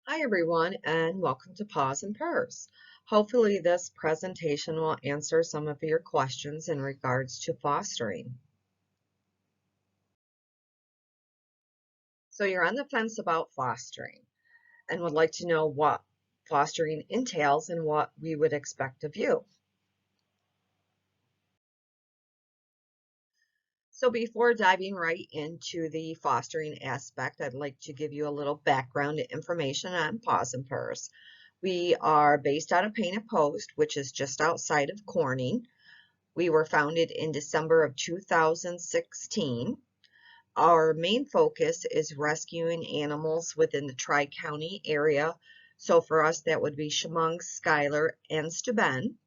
Hi everyone and welcome to Paws and Purrs. Hopefully this presentation will answer some of your questions in regards to fostering. So you're on the fence about fostering and would like to know what fostering entails and what we would expect of you. So before diving right into the fostering aspect, I'd like to give you a little background information on Paws and Purrs. We are based out of Painted Post, which is just outside of Corning. We were founded in December of 2016. Our main focus is rescuing animals within the Tri-County area. So for us, that would be Chemung, Schuyler, and Steuben.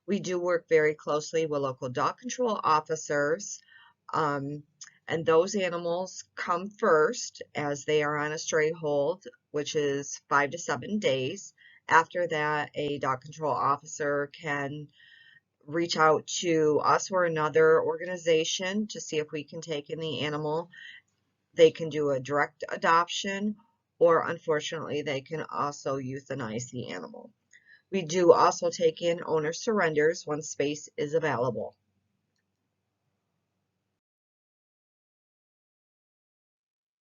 We do work very closely with local dog control officers, um, and those animals come first as they are on a stray hold, which is 5 to 7 days. After that, a dog control officer can reach out to us or another organization to see if we can take in the animal. They can do a direct adoption, or unfortunately, they can also euthanize the animal. We do also take in owner surrenders when space is available.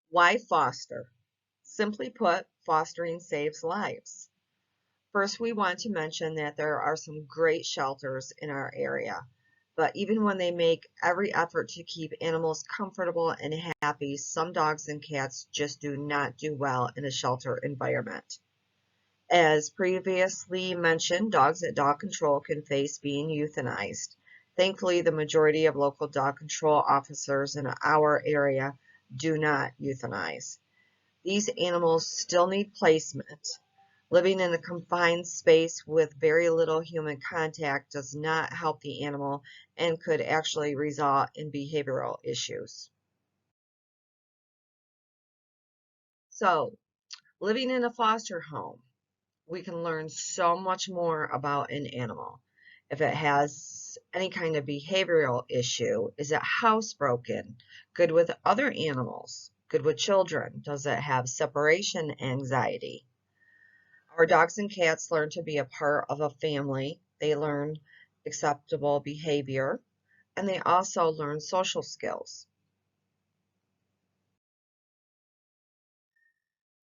Why foster? Simply put, fostering saves lives. First, we want to mention that there are some great shelters in our area, but even when they make every effort to keep animals comfortable and happy, some dogs and cats just do not do well in a shelter environment. As previously mentioned, dogs at dog control can face being euthanized. Thankfully, the majority of local dog control officers in our area do not euthanize. These animals still need placement. Living in a confined space with very little human contact does not help the animal and could actually result in behavioral issues. So, living in a foster home, we can learn so much more about an animal. If it has any kind of behavioral issue, is it housebroken? Good with other animals? Good with children? Does it have separation anxiety? Our dogs and cats learn to be a part of a family. They learn acceptable behavior, and they also learn social skills.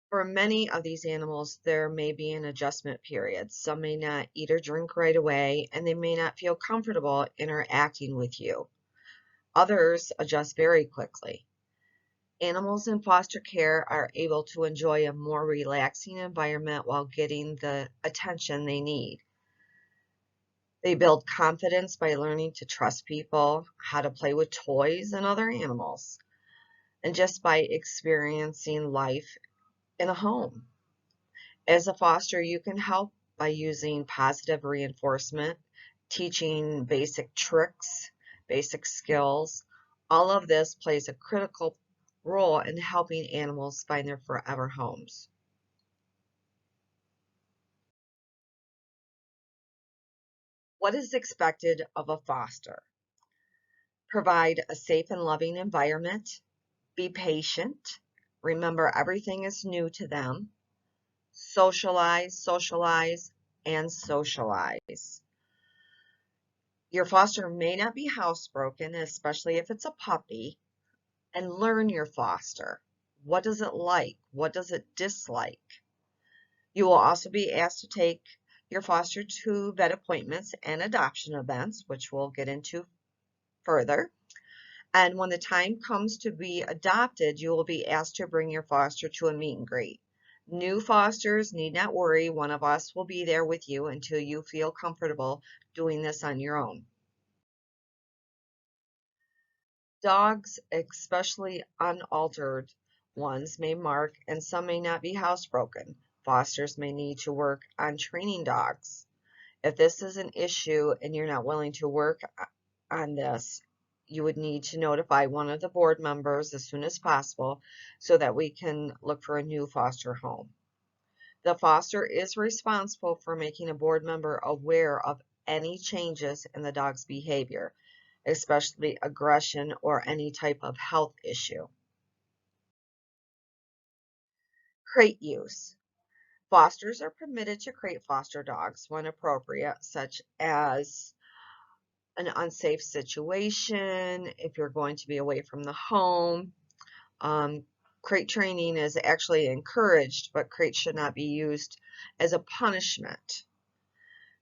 For many of these animals, there may be an adjustment period. Some may not eat or drink right away, and they may not feel comfortable interacting with you. Others adjust very quickly. Animals in foster care are able to enjoy a more relaxing environment while getting the attention they need. They build confidence by learning to trust people, how to play with toys and other animals, and just by experiencing life in a home. As a foster, you can help by using positive reinforcement, teaching basic tricks, basic skills. All of this plays a critical role in helping animals find their forever homes. What is expected of a foster? Provide a safe and loving environment. Be patient. Remember, everything is new to them. Socialize, socialize, and socialize. Your foster may not be housebroken, especially if it's a puppy, and learn your foster. What does it like? What does it dislike? You will also be asked to take your foster to vet appointments and adoption events, which we'll get into further. And when the time comes to be adopted, you will be asked to bring your foster to a meet and greet. New fosters need not worry. One of us will be there with you until you feel comfortable doing this on your own. Dogs, especially unaltered ones, may mark and some may not be housebroken. Fosters may need to work on training dogs. If this is an issue and you're not willing to work on this, you would need to notify one of the board members as soon as possible so that we can look for a new foster home. The foster is responsible for making a board member aware of any changes in the dog's behavior, especially aggression or any type of health issue. Crate use. Fosters are permitted to create foster dogs when appropriate, such as an unsafe situation, if you're going to be away from the home. Crate training is actually encouraged, but crates should not be used as a punishment.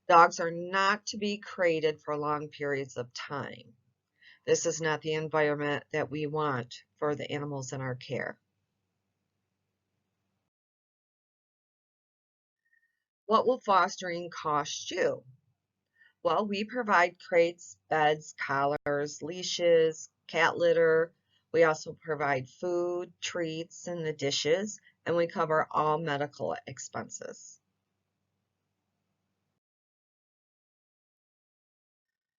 Dogs are not to be crated for long periods of time. This is not the environment that we want for the animals in our care. What will fostering cost you? Well, we provide crates, beds, collars, leashes, cat litter. We also provide food, treats, and the dishes, and we cover all medical expenses.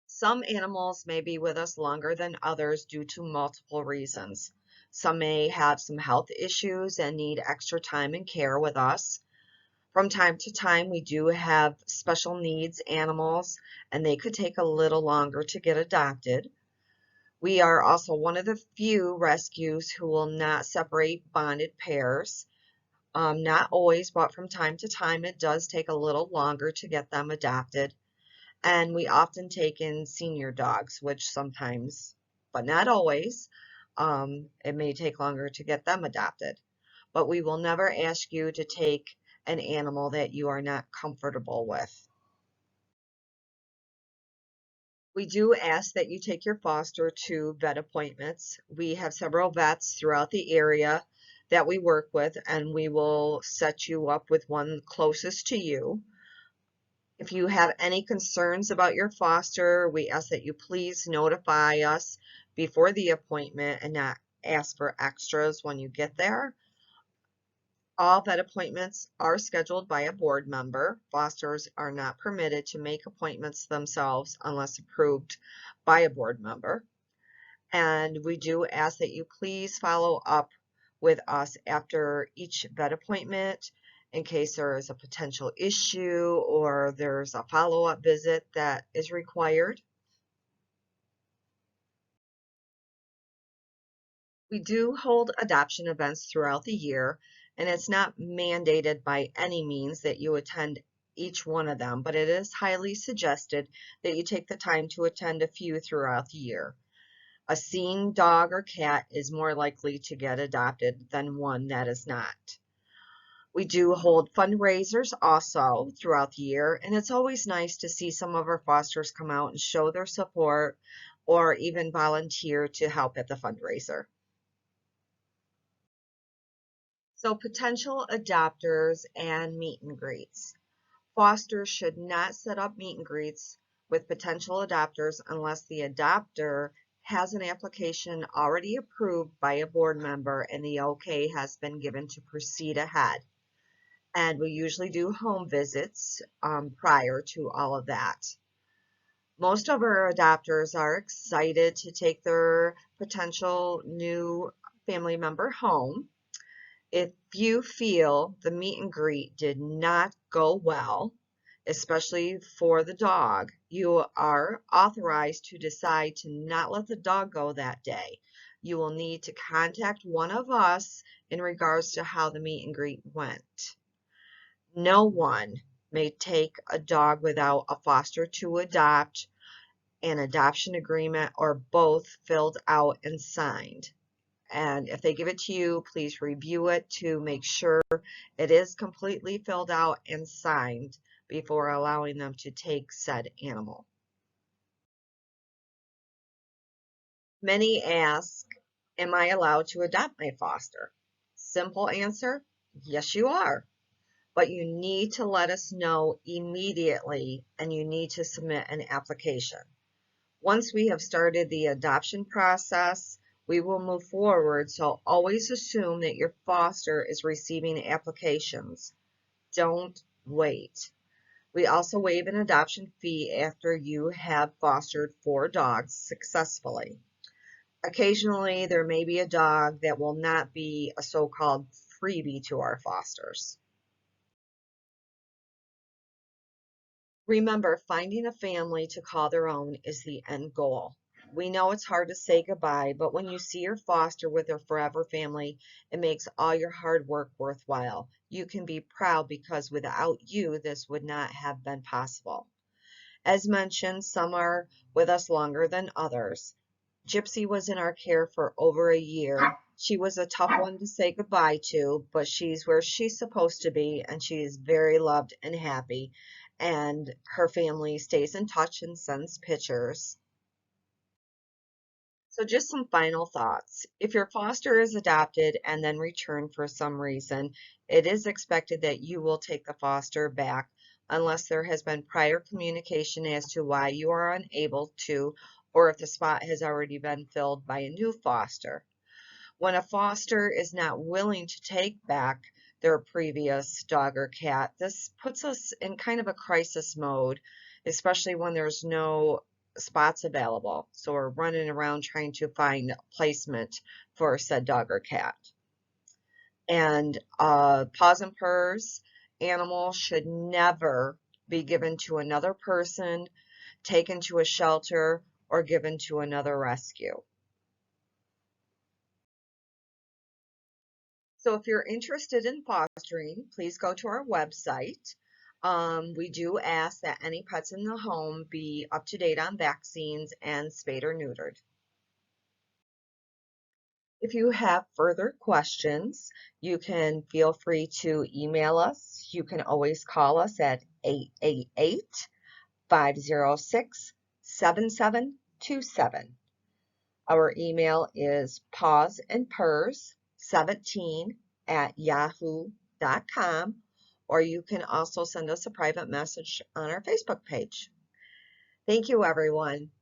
Some animals may be with us longer than others due to multiple reasons. Some may have some health issues and need extra time and care with us. From time to time, we do have special needs animals, and they could take a little longer to get adopted. We are also one of the few rescues who will not separate bonded pairs. Not always, but from time to time, it does take a little longer to get them adopted. And we often take in senior dogs, which sometimes, but not always, it may take longer to get them adopted. But we will never ask you to take an animal that you are not comfortable with. We do ask that you take your foster to vet appointments. We have several vets throughout the area that we work with, and we will set you up with one closest to you. If you have any concerns about your foster, we ask that you please notify us before the appointment and not ask for extras when you get there. All vet appointments are scheduled by a board member. Fosters are not permitted to make appointments themselves unless approved by a board member. And we do ask that you please follow up with us after each vet appointment in case there is a potential issue or there's a follow-up visit that is required. We do hold adoption events throughout the year, and it's not mandated by any means that you attend each one of them, but it is highly suggested that you take the time to attend a few throughout the year. A seen dog or cat is more likely to get adopted than one that is not. We do hold fundraisers also throughout the year, and it's always nice to see some of our fosters come out and show their support or even volunteer to help at the fundraiser. So potential adopters and meet and greets. Fosters should not set up meet and greets with potential adopters unless the adopter has an application already approved by a board member and the okay has been given to proceed ahead. And we usually do home visits prior to all of that. Most of our adopters are excited to take their potential new family member home. If you feel the meet and greet did not go well, especially for the dog, you are authorized to decide to not let the dog go that day. You will need to contact one of us in regards to how the meet and greet went. No one may take a dog without a foster to adopt, an adoption agreement, or both filled out and signed. And if they give it to you, please review it to make sure it is completely filled out and signed before allowing them to take said animal. Many ask, am I allowed to adopt my foster? Simple answer, yes you are. But you need to let us know immediately and you need to submit an application. Once we have started the adoption process, we will move forward, so always assume that your foster is receiving applications. Don't wait. We also waive an adoption fee after you have fostered 4 dogs successfully. Occasionally, there may be a dog that will not be a so-called freebie to our fosters. Remember, finding a family to call their own is the end goal. We know it's hard to say goodbye, but when you see your foster with their forever family, it makes all your hard work worthwhile. You can be proud because without you, this would not have been possible. As mentioned, some are with us longer than others. Gypsy was in our care for over a year. She was a tough one to say goodbye to, but she's where she's supposed to be, and she is very loved and happy. And her family stays in touch and sends pictures. So, just some final thoughts. If your foster is adopted and then returned for some reason, it is expected that you will take the foster back unless there has been prior communication as to why you are unable to, or if the spot has already been filled by a new foster. When a foster is not willing to take back their previous dog or cat, this puts us in kind of a crisis mode, especially when there's no spots available. So we're running around trying to find placement for said dog or cat. And paws and purrs animal should never be given to another person, taken to a shelter, or given to another rescue. So if you're interested in fostering, please go to our website. We do ask that any pets in the home be up to date on vaccines and spayed or neutered. If you have further questions, you can feel free to email us. You can always call us at 888-506-7727. Our email is pawsandpurrs17@yahoo.com, or you can also send us a private message on our Facebook page. Thank you, everyone.